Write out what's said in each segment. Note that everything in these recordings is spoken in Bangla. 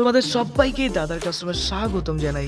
তোমাদের সবাইকে দাদার ক্লাসরুমে স্বাগতম জানাই।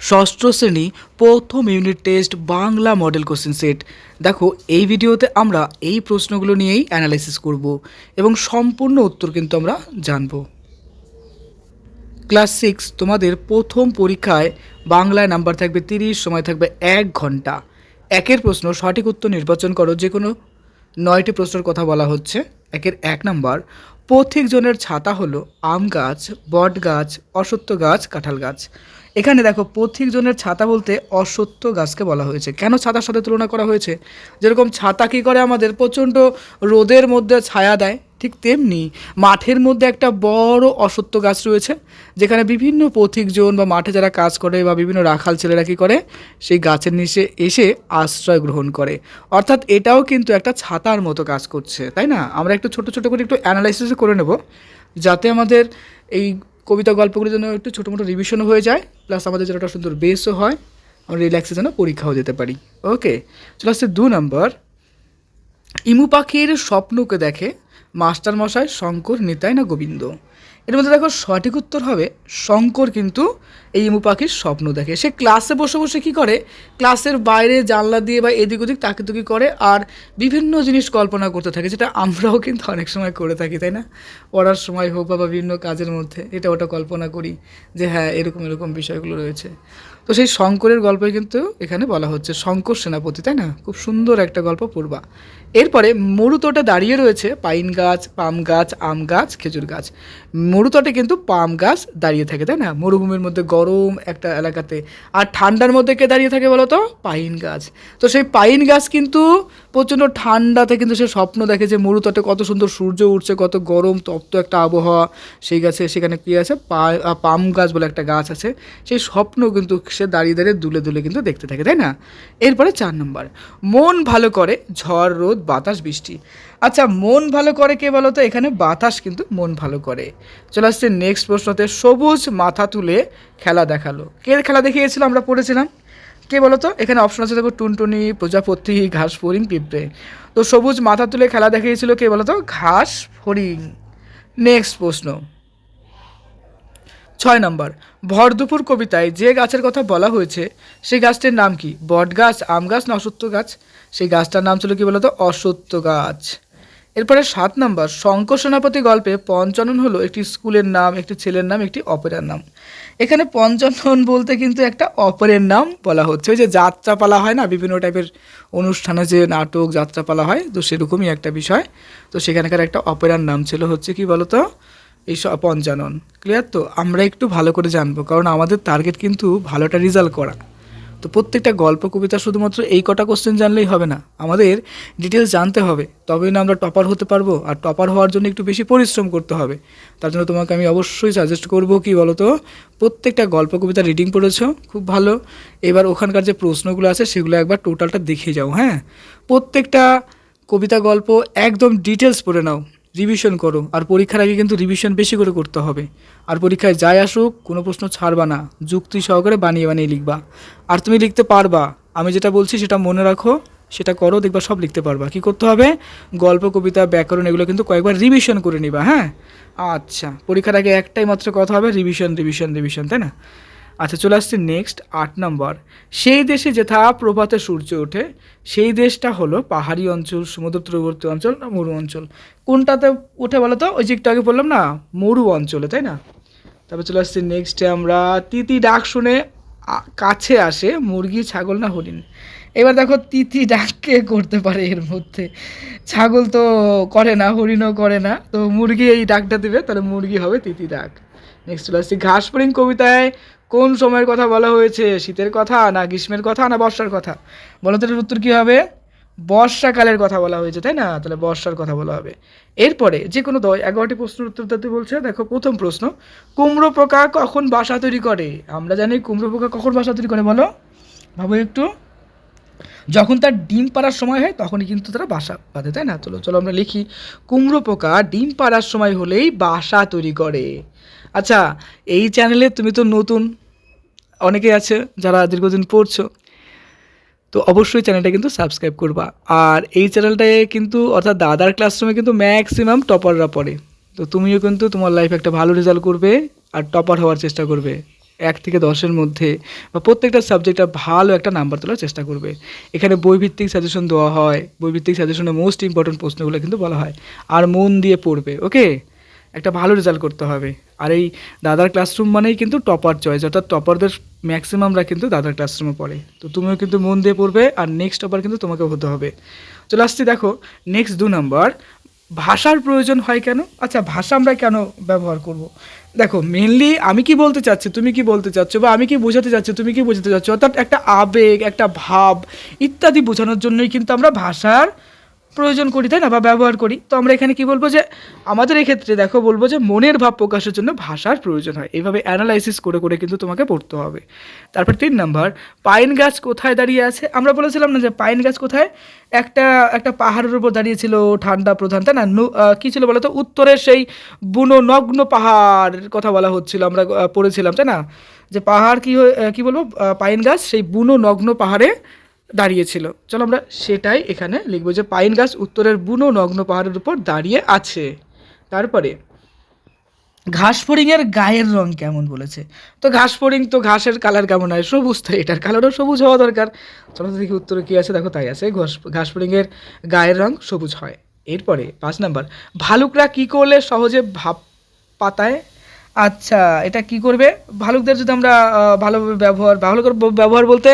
ষষ্ঠ শ্রেণী প্রথম unit test Bangla model question set. দেখো, এই ভিডিওতে আমরা এই প্রশ্নগুলো নিয়েই অ্যানালাইসিস করব এবং সম্পূর্ণ উত্তর কিন্তু আমরা জানব। ক্লাস 6 তোমাদের প্রথম পরীক্ষায় বাংলায় নাম্বার থাকবে 30, সময় থাকবে 1 ঘন্টা। একের প্রশ্ন সঠিক উত্তর নির্বাচন করো। যে কোনো 9টি প্রশ্নের কথা বলা হচ্ছে। একের 1 নাম্বার, পথিকজনের ছাতা হলো আম গাছ, বট গাছ, অশ্বত্থ গাছ, কাঁঠাল গাছ। এখানে দেখো, পথিকজনের ছাতা বলতে অশ্বত্থ গাছকে বলা হয়েছে। কেন ছাতার সাথে তুলনা করা হয়েছে? যেরকম ছাতা কী করে আমাদের প্রচণ্ড রোদের মধ্যে ছায়া দেয়, ঠিক তেমনি মাঠের মধ্যে একটা বড় অশ্বত্থ গাছ রয়েছে, যেখানে বিভিন্ন পথিকজন বা মাঠে যারা কাজ করে বা বিভিন্ন রাখাল ছেলেরা কী করে, সেই গাছের নিচে এসে আশ্রয় গ্রহণ করে। অর্থাৎ এটাও কিন্তু একটা ছাতার মতো কাজ করছে, তাই না? আমরা একটু ছোটো ছোটো করে একটু অ্যানালাইসিস করে নেব, যাতে আমাদের এই কবিতা গল্পগুলির জন্য একটু ছোটো মোটো রিভিশনও হয়ে যায়, প্লাস আমাদের যেন একটা সুন্দর বেসও হয়, আমরা রিল্যাক্সের জন্য পরীক্ষাও দিতে পারি। ওকে, চলে আসছে 2 নম্বর। ইমু পাখির স্বপ্নকে দেখে মাস্টার মশাই শঙ্কর, নিতাই না গোবিন্দ? এর মধ্যে দেখো, সঠিক উত্তর হবে শঙ্কর কিন্তু এই ইমু পাখির স্বপ্ন দেখে। সে ক্লাসে বসে বসে কী করে, ক্লাসের বাইরে জানলা দিয়ে বা এদিক ওদিক তাকিতুকি করে আর বিভিন্ন জিনিস কল্পনা করতে থাকে, যেটা আমরাও কিন্তু অনেক সময় করে থাকি, তাই না? পড়ার সময় হোক বা বিভিন্ন কাজের মধ্যে এটা ওটা কল্পনা করি যে হ্যাঁ, এরকম এরকম বিষয়গুলো রয়েছে। তো সেই শঙ্করের গল্পই কিন্তু এখানে বলা হচ্ছে, শঙ্কর সেনাপতি, তাই না? খুব সুন্দর একটা গল্প পড়বা। এরপরে মরুতটে দাঁড়িয়ে রয়েছে পাইন গাছ, পাম গাছ, আম গাছ, খেজুর গাছ। মরুতটে কিন্তু পাম গাছ দাঁড়িয়ে থাকে, তাই না? মরুভূমির মধ্যে গরম একটা এলাকাতে। আর ঠান্ডার মধ্যে কে দাঁড়িয়ে থাকে বলো তো? পাইন গাছ। তো সেই পাইন গাছ কিন্তু প্রচণ্ড ঠান্ডাতে কিন্তু সে স্বপ্ন দেখে যে মরুতটে কত সুন্দর সূর্য উঠছে, কত গরম তপ্ত একটা আবহাওয়া। সেই গাছে সেখানে কী আছে, পাম গাছ বলে একটা গাছ আছে। সেই স্বপ্ন কিন্তু সে দাঁড়িয়ে দাঁড়িয়ে দুলে দুলে কিন্তু দেখতে থাকে, তাই না? এরপরে 4 নম্বর, মন ভালো করে ঝড়, রোদ, বাতাস, বৃষ্টি। আচ্ছা, মন ভালো করে কে বলো তো? এখানে বাতাস কিন্তু মন ভালো করে। চলে আসছে নেক্সট প্রশ্নতে, সবুজ মাথা তুলে খেলা দেখালো। কে খেলা দেখিয়েছিল আমরা পড়েছিলাম? কে বলো তো? এখানে অপশন আছে দেখো, টুনটুনি, প্রজাপতি, ঘাস ফড়িং, পিঁপড়ে। তো সবুজ মাথা তুলে খেলা দেখিয়েছিল কে বলো তো? ঘাস ফড়িং। নেক্সট প্রশ্ন 6 নম্বর, ভরদুপুর কবিতায় যে গাছের কথা বলা হয়েছে সেই গাছটির নাম কি? বট গাছ, আম গাছ না অশ্বত্থ গাছ? সেই গাছটার নাম ছিল কি বলতো? অশ্বত্থ গাছ। এরপরে 7 নম্বর, শঙ্কর সেনাপতি গল্পে পঞ্চানন হলো একটি স্কুলের নাম, একটি ছেলের নাম, একটি অপেরার নাম। এখানে পঞ্চানন বলতে কিন্তু একটা অপেরার নাম বলা হচ্ছে। ওই যে যাত্রাপালা হয় না, বিভিন্ন টাইপের অনুষ্ঠানে যে নাটক যাত্রাপালা হয়, তো সেরকমই একটা বিষয়। তো সেখানকার একটা অপেরার নাম ছিল হচ্ছে কি বলতো? এই পঞ্চানন। ক্লিয়ার? তো আমরা একটু ভালো করে জানবো, কারণ আমাদের টার্গেট কিন্তু ভালোটা রেজাল্ট করা। তো প্রত্যেকটা গল্প কবিতা শুধুমাত্র এই কটা কোশ্চেন জানলেই হবে না, আমাদের ডিটেলস জানতে হবে, তবেই না আমরা টপার হতে পারবো। আর টপার হওয়ার জন্য একটু বেশি পরিশ্রম করতে হবে। তার জন্য তোমাকে আমি অবশ্যই সাজেস্ট করবো কি বলো তো, প্রত্যেকটা গল্প কবিতা রিডিং পড়েছো, খুব ভালো। এবার ওখানকার যে প্রশ্নগুলো আছে সেগুলো একবার টোটালটা দেখে যাও। হ্যাঁ, প্রত্যেকটা কবিতা গল্প একদম ডিটেলস পড়ে নাও, রিভিশন করো। আর পরীক্ষার আগে কিন্তু রিভিশন বেশি করে করতে হবে। আর পরীক্ষায় যাই আসুক কোনো প্রশ্ন ছাড়বা না, যুক্তি সহকারে বানিয়ে বানিয়ে লিখবা। আর তুমি লিখতে পারবা, আমি যেটা বলছি সেটা মনে রাখো, সেটা করো, দেখবা সব লিখতে পারবা। কি করতে হবে? গল্প, কবিতা, ব্যাকরণ এগুলো কিন্তু কয়েকবার রিভিশন করে নিবা। হ্যাঁ, আচ্ছা, পরীক্ষার আগে একটাই মাত্র কথা হবে, রিভিশন রিভিশন রিভিশন, তাই না? আচ্ছা, চলে আসছে নেক্সট 8 নম্বর, সেই দেশে যেথা প্রভাতে সূর্য ওঠে সেই দেশটা হলো পাহাড়ি অঞ্চল, সমুদ্র তীরবর্তী অঞ্চল না মরু অঞ্চল? কোনটাতে উঠে বলো তো? ওই যে একটু আগে বললাম না, মরু অঞ্চলে, তাই না? তারপর চলে আসছে নেক্সটে আমরা, তিতি ডাক শুনে কাছে আসে মুরগি, ছাগল না হরিণ? এবার দেখো, তিতি ডাক কে করতে পারে এর মধ্যে? ছাগল তো করে না, হরিণও করে না, তো মুরগি এই ডাকটা দিবে, তাহলে মুরগি হবে তিতি ডাক। নেক্সট চলে আসছি, ঘাস ফড়িং কবিতায় কোন সময়ের কথা বলা হয়েছে? শীতের কথা না গ্রীষ্মের কথা না বর্ষার কথা? বলো তো, এর উত্তর কী হবে? বর্ষাকালের কথা বলা হয়েছে, তাই না? তাহলে বর্ষার কথা বলা হবে। এরপরে যে কোনো 11টি প্রশ্নের উত্তর দিতে বলছে। দেখো, প্রথম প্রশ্ন, কুমড়ো পোকা কখন বাসা তৈরি করে? আমরা জানি কুমড়ো পোকা কখন বাসা তৈরি করে, বলো, ভাবো একটু। যখন তার ডিম পাড়ার সময় হয় তখনই কিন্তু তারা বাসা বাঁধে, তাই না? চলো চলো আমরা লিখি, কুমড়ো পোকা ডিম পাড়ার সময় হলেই বাসা তৈরি করে। আচ্ছা, এই চ্যানেলে তুমি তো নতুন, অনেকেই আছে যারা দীর্ঘদিন পড়ছো, তো অবশ্যই চ্যানেলটা কিন্তু সাবস্ক্রাইব করবা। আর এই চ্যানেলটায় কিন্তু, অর্থাৎ দাদার ক্লাসরুমে কিন্তু ম্যাক্সিমাম টপাররা পড়ে, তো তুমিও কিন্তু তোমার লাইফে একটা ভালো রেজাল্ট করবে আর টপার হওয়ার চেষ্টা করবে 1 থেকে 10-এর মধ্যে, বা প্রত্যেকটা সাবজেক্টে ভালো একটা নাম্বার তোলার চেষ্টা করবে। এখানে বইভিত্তিক সাজেশন দেওয়া হয়, বইভিত্তিক সাজেশনে মোস্ট ইম্পর্টেন্ট প্রশ্নগুলো কিন্তু বলা হয়, আর মন দিয়ে পড়বে। ওকে, একটা ভালো রেজাল্ট করতে হবে। আর এই দাদার ক্লাসরুম মানেই কিন্তু টপার চয়েস, অর্থাৎ টপারদের ম্যাক্সিমামরা কিন্তু দাদার ক্লাসরুমে পড়ে। তো তুমিও কিন্তু মন দিয়ে পড়বে, আর নেক্সট টপার কিন্তু তোমাকে হতে হবে। চলে আসছি, দেখো নেক্সট 2 নম্বর, ভাষার প্রয়োজন হয় কেন? আচ্ছা, ভাষা আমরা কেন ব্যবহার করব? দেখো মেনলি আমি কি বলতে চাচ্ছি, তুমি কি বলতে চাচ্ছো, বা আমি কি বোঝাতে চাচ্ছি, তুমি কি বোঝাতে চাচ্ছো, অর্থাৎ একটা আবেগ, একটা ভাব ইত্যাদি বোঝানোর জন্যই কিন্তু আমরা ভাষার প্রয়োজন করি, তাই না, বা ব্যবহার করি। তো আমরা এখানে কি বলবো, যে আমাদের এই ক্ষেত্রে দেখো বলবো যে মনের ভাব প্রকাশের জন্য ভাষার প্রয়োজন হয়। এইভাবে অ্যানালাইসিস করে করে কিন্তু তোমাকে পড়তে হবে। তারপর 3 নম্বর, পাইন গাছ কোথায় দাঁড়িয়ে আছে? আমরা বলেছিলাম না যে পাইন গাছ কোথায়, একটা একটা পাহাড়ের উপর দাঁড়িয়েছিল, ঠান্ডা প্রধান, তাই না, কী ছিল বলো তো, উত্তরের সেই বুনো নগ্ন পাহাড়ের কথা বলা হচ্ছিল, আমরা পড়েছিলাম, তাই না, যে পাহাড় কী বলবো, পাইন গাছ সেই বুনো নগ্ন পাহাড়ে দাঁড়িয়েছিল। চলো আমরা সেটাই এখানে লিখবো, যে পাইন গাছ উত্তরের বুনো নগ্ন পাহাড়ের উপর দাঁড়িয়ে আছে। তারপরে ঘাসফড়িংয়ের গায়ের রং কেমন বলেছে। তো ঘাসফড়িং তো ঘাসের কালার কেমন হয়, সবুজ, তো এটার কালারও সবুজ হওয়া দরকার। চলো দেখি উত্তরে কী আছে, দেখো তাই আছে, ঘাসফড়িংয়ের গায়ের রং সবুজ হয়। এরপরে 5 নম্বর, ভালুকরা কী করলে সহজে ভাব পাতায়? আচ্ছা, এটা কি করবে, ভালুকদের যদি আমরা ভালোভাবে ভালো করে ব্যবহার বলতে,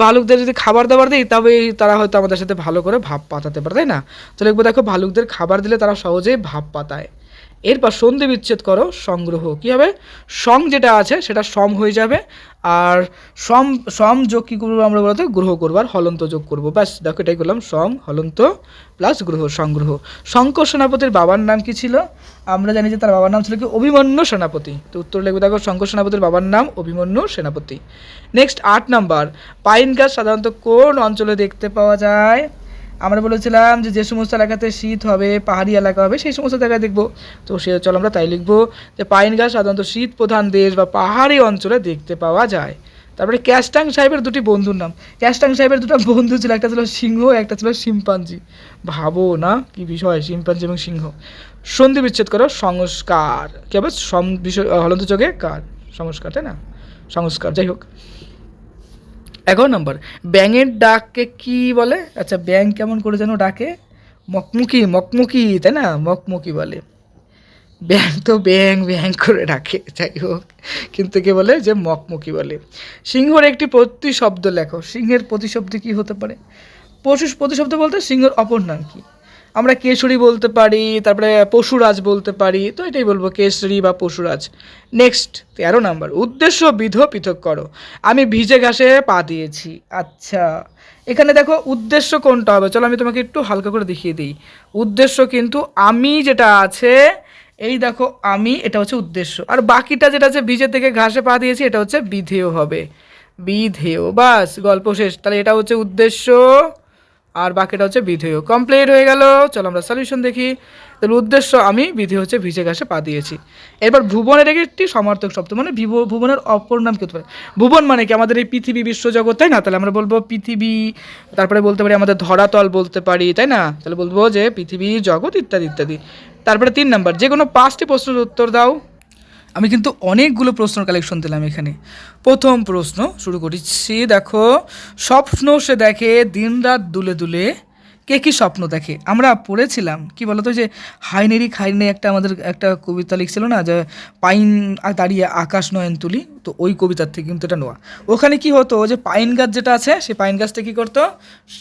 ভালুকদের যদি খাবার দাবার দিই, তবেই তারা হয়তো আমাদের সাথে ভালো করে ভাব পাতাতে পারে, তাই না। তো লিখবো, দেখো ভালুকদের খাবার দিলে তারা সহজেই ভাব পাতায়। এরপর সন্ধি বিচ্ছেদ করো, সংগ্রহ। কী হবে, সং যেটা আছে সেটা সম হয়ে যাবে, আর সম সম যোগ কী করবো আমরা বলতে, গ্রহ করবো, আর হলন্ত যোগ করবো, ব্যাস। দেখো এটাই করলাম, সম হলন্ত প্লাস গ্রহ, সংগ্রহ। শঙ্কর সেনাপতির বাবার নাম কি ছিল? আমরা জানি যে তার বাবার নাম ছিল কি, অভিমন্যু সেনাপতি। তো উত্তর লিখবে, দেখো শঙ্কর সেনাপতির বাবার নাম অভিমন্যু সেনাপতি। নেক্সট 8 নম্বর, পাইন গাছ সাধারণত কোন অঞ্চলে দেখতে পাওয়া যায়? আমরা বলেছিলাম যে যে সমস্ত এলাকাতে শীত হবে, পাহাড়ি এলাকা হবে, সেই সমস্ত জায়গায় দেখবো। তো চলো আমরা তাই লিখবো, যে পাইন গাছ সাধারণত শীত প্রধান দেশ বা পাহাড়ি অঞ্চলে দেখতে পাওয়া যায়। তারপরে ক্যাস্টাং সাহেবের 2টি বন্ধুর নাম। ক্যাস্টাং সাহেবের 2টা বন্ধু ছিল, একটা ছিল সিংহ, একটা ছিল শিম্পাঞ্জি। ভাবো না কি বিষয়, শিম্পাঞ্জি এবং সিংহ। সন্ধি বিচ্ছেদ করো, সংস্কার। কি হবে, বিষয় হলন্ত যোগে কার, সংস্কার, তাই না, সংস্কার। যাই হোক, 11 নম্বর, ব্যাঙের ডাককে কি বলে? আচ্ছা, ব্যাঙ কেমন করে যেন ডাকে, মকমুকি, মকমুকি, তাই না, মকমুকি বলে। ব্যাং তো ব্যাং ব্যাং করে ডাকে, যাই হোক, কিন্তু কে বলে, যে মকমুকি বলে। সিংহর একটি প্রতিশব্দ লেখো। সিংহের প্রতিশব্দ কি হতে পারে? প্রতিশব্দ বলতে সিংহের অপর নাম কি? আমরা কেশরী বলতে পারি, তারপরে পশুরাজ বলতে পারি, তো এটাই বলবো, কেশরী বা পশুরাজ। নেক্সট 13 নম্বর, উদ্দেশ্য বিধ পৃথক করো। আমি ভিজে ঘাসে পা দিয়েছি। আচ্ছা, এখানে দেখো উদ্দেশ্য কোনটা হবে, চলো আমি তোমাকে একটু হালকা করে দেখিয়ে দিই। উদ্দেশ্য কিন্তু আমি যেটা আছে, এই দেখো আমি, এটা হচ্ছে উদ্দেশ্য, আর বাকিটা যেটা আছে ভিজে থেকে ঘাসে পা দিয়েছি, এটা হচ্ছে বিধেয় হবে, বিধেয়, বাস গল্প শেষ। তাহলে এটা হচ্ছে উদ্দেশ্য, আর বাকিটা হচ্ছে বিধেয়। কমপ্লিট হয়ে গেল। চলো আমরা সলিউশন দেখি। তাহলে উদ্দেশ্য আমি, বিধেয় হচ্ছে ভিজে ঘাসে পা দিয়েছি। এবার ভুবনের একটি সমার্থক শব্দ, মানে ভুবনের অপর নাম কি হতে পারে? ভুবন মানে কি, আমাদের এই পৃথিবী বিশ্বজগৎ, তাই না, তাহলে আমরা বলবো পৃথিবী। তারপরে বলতে পারি আমাদের ধরাতল বলতে পারি, তাই না, তাহলে বলবো যে পৃথিবী, জগৎ, ইত্যাদি ইত্যাদি। তারপরে 3 নম্বর, যে কোনো 5টি প্রশ্নের উত্তর দাও। আমি কিন্তু অনেকগুলো প্রশ্ন কালেকশন দিলাম এখানে। প্রথম প্রশ্ন শুরু করছি, দেখো, স্বপ্ন সে দেখে দিনরাত দুলে দুলে, কে কী স্বপ্ন দেখে? আমরা পড়েছিলাম কি বলতো, যে হাইনেরি খাইনে একটা আমাদের একটা কবিতা লিখছিল না, যে পাইন দাঁড়িয়ে আকাশ নয়ন তুলি, তো ওই কবিতার থেকে কিন্তু এটা নেওয়া। ওখানে কি হতো, যে পাইন গাছ যেটা আছে, সেই পাইন গাছটা কী করতো,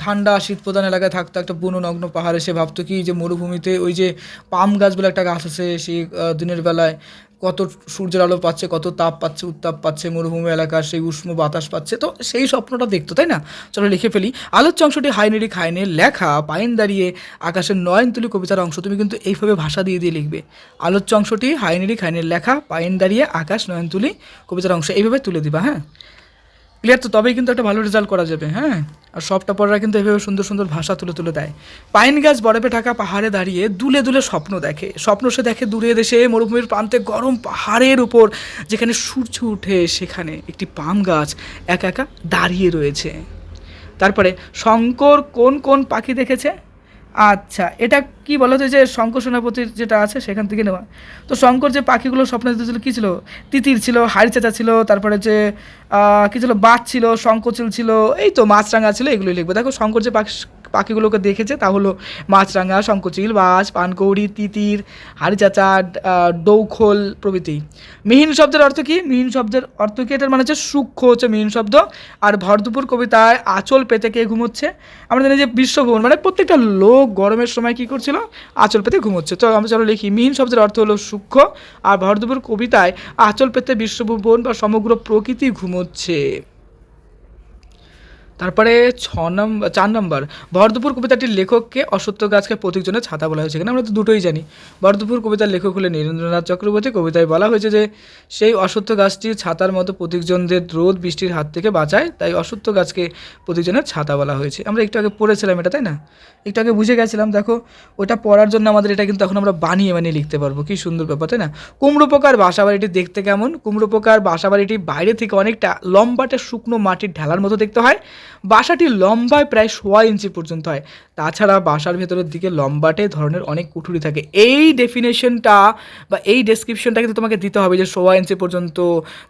ঠান্ডা শীত প্রধান এলাকায় থাকতো, একটা বুনো নগ্ন পাহাড়ে। সে ভাবতো কি, যে মরুভূমিতে ওই যে পাম গাছ বলে একটা গাছ আছে, সেই দিনের বেলায় কত সূর্যের আলো পাচ্ছে, কত তাপ পাচ্ছে, উত্তাপ পাচ্ছে, মরুভূমি এলাকার সেই উষ্ণ বাতাস পাচ্ছে, তো সেই স্বপ্নটা দেখতো, তাই না। চলো লিখে ফেলি। আলোচ্য অংশটি হাইনেরি খাইনের লেখা পাইন দাঁড়িয়ে আকাশের নয়নতুলি কবিতার অংশ। তুমি কিন্তু এইভাবে ভাষা দিয়ে দিয়ে লিখবে, আলোচ্য অংশটি হাইনেরি খাইনের লেখা পাইন দাঁড়িয়ে আকাশ নয়নতুলি কবিতার অংশ, এইভাবে তুলে দিবা। হ্যাঁ, ক্লিয়ার তো? তবেই কিন্তু একটা ভালো রেজাল্ট করা যাবে। হ্যাঁ, আর সব টপাররা কিন্তু এভাবে সুন্দর সুন্দর ভাষা তুলে তুলে দেয়। পাইন গাছ বরফে ঢাকা পাহাড়ে দাঁড়িয়ে দুলে দুলে স্বপ্ন দেখে। স্বপ্ন সে দেখে দূরে দেশে মরুভূমির প্রান্তে গরম পাহাড়ের উপর, যেখানে সূর্য উঠে, সেখানে একটি পাম গাছ একা একা দাঁড়িয়ে রয়েছে। তারপরে শঙ্কর কোন কোন পাখি দেখেছে? আচ্ছা, এটা কি বলা যায় যে শঙ্কর সেনাপতির যেটা আছে সেখান থেকে নেওয়া। তো শঙ্কর যে পাখিগুলো স্বপ্নে দেখেছিল কী ছিল? তিতির ছিল, হাড়িচাঁচা ছিল, তারপরে যে কী ছিল? বাজ ছিল, শঙ্খচিল ছিল, এই তো মাছরাঙা ছিল, এগুলোই লিখবে। দেখো শঙ্কর যে পাখিগুলোকে দেখেছে তা হলো মাছরাঙা, শঙ্খচিল, বাজ, পানকৌড়ি, তিতির, হাড়িচাঁচা, ডৌখোল প্রভৃতি। মিহিন শব্দের অর্থ কী? মিহিন শব্দের অর্থ কী? এটার মানে হচ্ছে সূক্ষ্ম হচ্ছে মিহিন শব্দ। আর ভরদুপুর কবিতায় আঁচল পেতে কে ঘুমোচ্ছে? আমরা জানি যে বিশ্বভ্রমণ মানে প্রত্যেকটা লোক গরমের সময় কী করছিল? আঁচল পেতে ঘুমোচ্ছে। তো আমরা চলো লিখি, মিহিন শব্দের অর্থ হলো সূক্ষ্ম, আর ভরদুপুর কবিতায় আঁচল পেতে বিশ্বভুবন বা সমগ্র প্রকৃতি ঘুমোচ্ছে। তারপরে 4 নম্বর, ভরদুপুর কবিতাটির লেখককে? অশ্বত্থ গাছকে প্রতীক জন্য ছাতা বলা হয়েছে। এখানে আমরা তো দুটোই জানি। ভরদুপুর কবিতার লেখক হলেন নীরেন্দ্রনাথ চক্রবর্তী। কবিতায় বলা হয়েছে যে সেই অশ্বত্থ গাছটি ছাতার মতো প্রতীকজনদের রোদ বৃষ্টির হাত থেকে বাঁচায়, তাই অশ্বত্থ গাছকে প্রতীকজনের ছাতা বলা হয়েছে। আমরা একটু আগে পড়েছিলাম এটা, তাই না? একটু আগে বুঝে গেছিলাম। দেখো ওটা পড়ার জন্য আমাদের এটা কিন্তু এখন আমরা বানিয়ে বানিয়ে লিখতে পারবো। কী সুন্দর ব্যাপার, তাই না? কুমড়ো পোকার বাসাবাড়িটি দেখতে কেমন? কুমড়ো পোকার বাসাবাড়িটি বাইরে থেকে অনেকটা লম্বাটে শুকনো মাটির ঢালার মতো দেখতে হয়। বাসাটি লম্বায় প্রায় 1.5 ইঞ্চি পর্যন্ত হয়। তাছাড়া বাসার ভেতরের দিকে লম্বাটে ধরনের অনেক কুঠুরি থাকে। এই ডেফিনেশনটা বা এই ডেসক্রিপশনটা কিন্তু তোমাকে দিতে হবে যে 1.5 ইঞ্চি পর্যন্ত,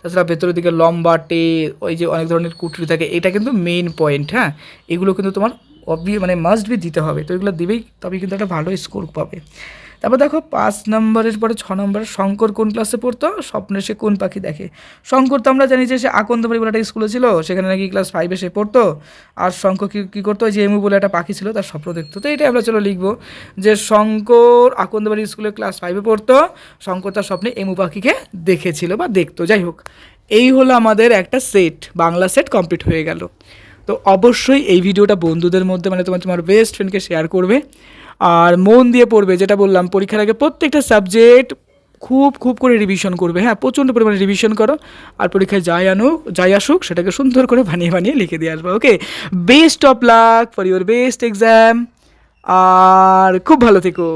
তাছাড়া ভেতরের দিকে লম্বাটে, ওই যে অনেক ধরনের কুঠুরি থাকে, এটা কিন্তু মেইন পয়েন্ট। হ্যাঁ, এগুলো কিন্তু তোমার মানে মাস্ট বি দিতে হবে। তো এগুলো দিবেই, তবে কিন্তু একটা ভালো স্কোর পাবে। তারপর দেখো 5 নম্বরের পরে 6 নম্বরে, শঙ্কর কোন ক্লাসে পড়তো? স্বপ্নে সে কোন পাখি দেখে? শঙ্কর তো আমরা জানি যে সে আকন্দবাড়ি বলে একটা স্কুলে ছিল, সেখানে নাকি ক্লাস 5-এ সে পড়তো। আর শঙ্কর কী করতো? যে এমু বলে একটা পাখি ছিল, তার স্বপ্ন দেখতো। তো এটাই আমরা চলো লিখবো যে শঙ্কর আকন্দবাড়ি স্কুলে ক্লাস 5-এ পড়তো, শঙ্কর তার স্বপ্নে এমু পাখিকে দেখেছিল বা দেখতো। যাই হোক, এই হলো আমাদের একটা সেট, বাংলা সেট কমপ্লিট হয়ে গেল। তো অবশ্যই এই ভিডিওটা বন্ধুদের মধ্যে মানে তোমার বেস্ট ফ্রেন্ডকে শেয়ার করবে, আর মন দিয়ে পড়বে। যেটা বললাম, পরীক্ষার আগে প্রত্যেকটা সাবজেক্ট খুব খুব করে রিভিশন করবে। হ্যাঁ, প্রচণ্ড পরিমাণে রিভিশন করো, আর পরীক্ষায় যাই আসুক সেটাকে সুন্দর করে বানিয়ে বানিয়ে লিখে দিয়ে আসবো। Okay, best of luck for your best exam, আর খুব ভালো থেকো।